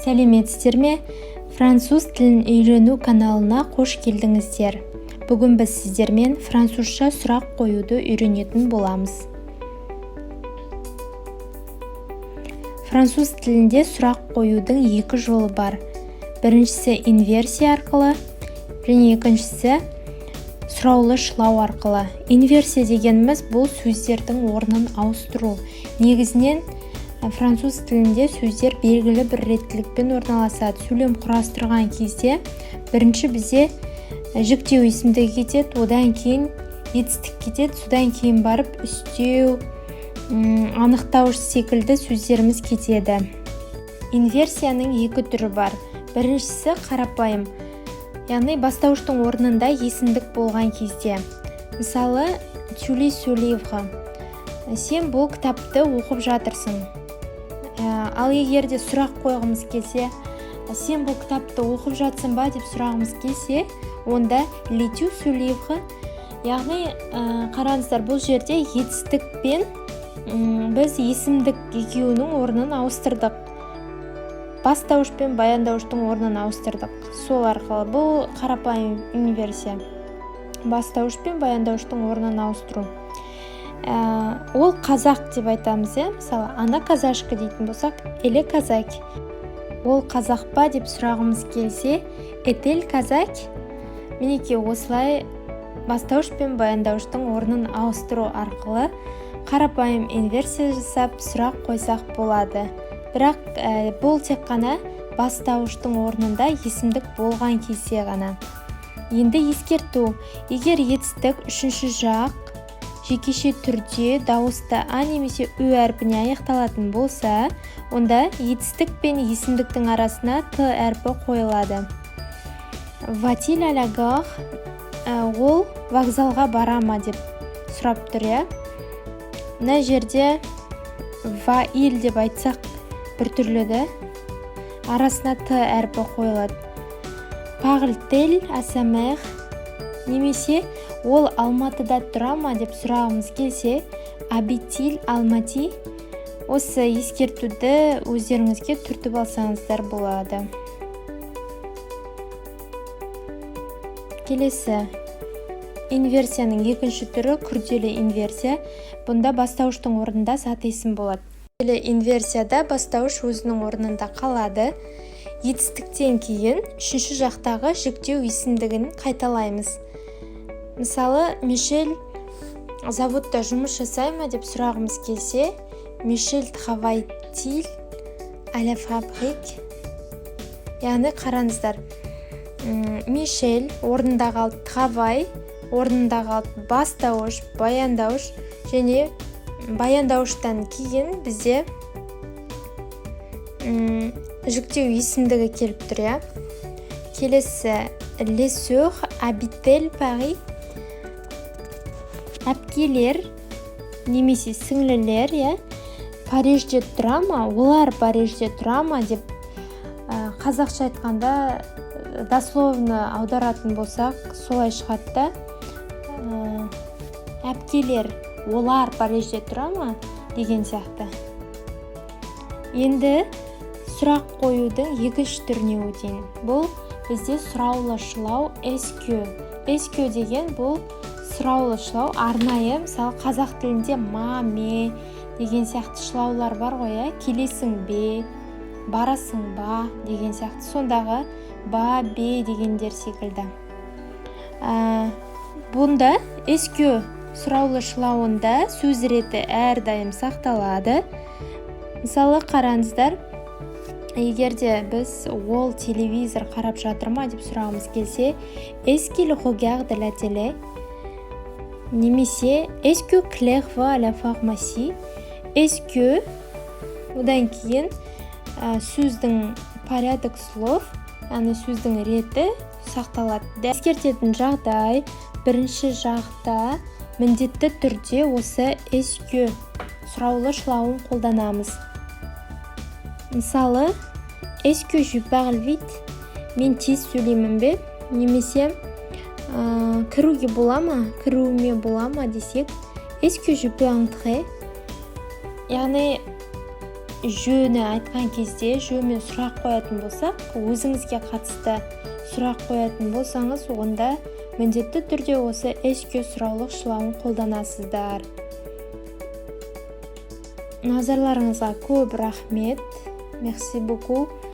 Сәлеметсіздер ме? Француз тілін үйрену каналына қош келдіңіздер. Бүгін біз сіздермен французша сұрақ қоюды үйренетін боламыз. Француз тілінде сұрақ қоюдың екі жолы бар. Біріншісі инверсия арқылы, және екіншісі сұраулы-шылау арқылы. Инверсия дегеніміз бұл сөздердің орнын ауыстыру. Негізінен француз тілінде сөздер белгілі бір реттілікпен орналасады. Сөйлем құрастырған кезде бірінші бізде жіктеу есімдігі кетеді, одан кейін етістік кетеді, содан кейін барып үстеу, анықтауыш секілді сөздеріміз кетеді. Инверсияның екі түрі бар. Біріншісі қарапайым, яғни бастауыштың орнында есімдік болған кезде. Мысалы, tu lis ce livre. Сен бұл кітапты оқып жатырсың. Ал егерде сұрақ қойғымыз келсе, сен бұл кітапты оқып жатсың ба деп сұрағымыз келсе, онда lis-tu ce livre, яғни қараңыздар, бұл жерде етістікпен біз есімдік екеуінің орнын ауыстырдық. Бастауыш пен баяндауыштың орнын ауыстырдық. Сол арқылы бұл қарапайым инверсия. Бастауыш пен баяндауыштың орнын ауыстыру. Ол қазақ деп айтамыз, мысалы, ана казашка дейтін болсақ, эле казак. Ол қазақ па деп сұрағымыз келсе, этель казак. Мінекей осылай бастауыш пен баяндауыштың орнын ауыстыру арқылы қарапайым инверсия жасап сұрақ қойсақ болады. Бірақ бұл тек қана бастауыштың орнында есімдік болған кезде ғана. Енді ескерту, егер етістік үшінші жақ жекеше түрде дауысты а немесе ү әрпіне аяқталатын болса, онда етістік пен есімдіктің арасына т әрпі қойылады. Va-t-il à la gare? Ол вокзалға бара ма деп сұрап тұр. Мына жерде va-il деп айтсақ біртүрлі, арасына т әрпі қойылады. Parle-t-elle à sa mère? Немесе ол Алматыда тұра ма деп сұрағымыз келсе, habite-t-il Almaty? Осы ескертуді өздеріңізге түртіп алсаңыздар болады. Келесі, инверсияның екінші түрі күрделі инверсия. Бұнда бастауыштың орнында зат есім болады. Күрделі инверсияда бастауыш өзінің орнында қалады. Етістіктен кейін үшінші жақтағы жіктеу есімдігін қайталаймыз. Мысалы, Мишель заводта жұмыс жасай ма деп сұрағымыз келсе, Мишель travaille-t-il à la fabrique? Яғни қараңыздар, Мишель орнында қалды, travaille орнында қалды, бастауыш, баяндауыш, және баяндауыштан кейін бізде жүктеу есімдігі келіп тұр. Келесі, les sœurs habitent Paris? Әпкелер немесе сіңлілер Парижде тұра ма? Олар Парижде тұра ма деп қазақша айтқанда дословно аударатын болсақ, солай шығады. Әпкелер, олар Парижде тұра ма деген сияқты. Енді сұрақ қоюдың екінші түріне өтейін. Бұл бізде сұраулы-шылау est-ce. Est-ce деген бұл сұраулы-шылау арнайы, мысалы қазақ тілінде ма, ме деген сияқты шылаулар бар ғой, келесің бе, барасың ба деген сияқты, сондағы ба, бе дегендер секілді. Бұнда est-ce сұраулы-шылауында сөз реті әрдайым сақталады. Мысалы қараңыздар, егерде біз ол телевизор қарап жатыр ма деп сұрағымыз келсе, est-ce qu'il regarde la télé? Немесе est-ce que Claire va à la pharmacie? Est-ce que одан кейін сөздің порядок слов, яғни сөздің реті сақталады. Ескертетін жағдай, бірінші жақта міндетті түрде осы est-ce que сұраулы-шылауын қолданамыз. Мысалы, est-ce que je parle vite? Мен тез сөйлеймін бе? Немесе кіруге бола ма? Кіруіме бола ма десек, est-ce que je peux entrer? Яғни жөні айтқан кезде жөмен сұрақ қоятын болсақ, өзіңізге қатысты сұрақ қоятын болсаңыз, онда міндетті түрде осы эшке сұраулық шылауын қолданасыздар. Назарларыңызға көп рахмет. Merci beaucoup.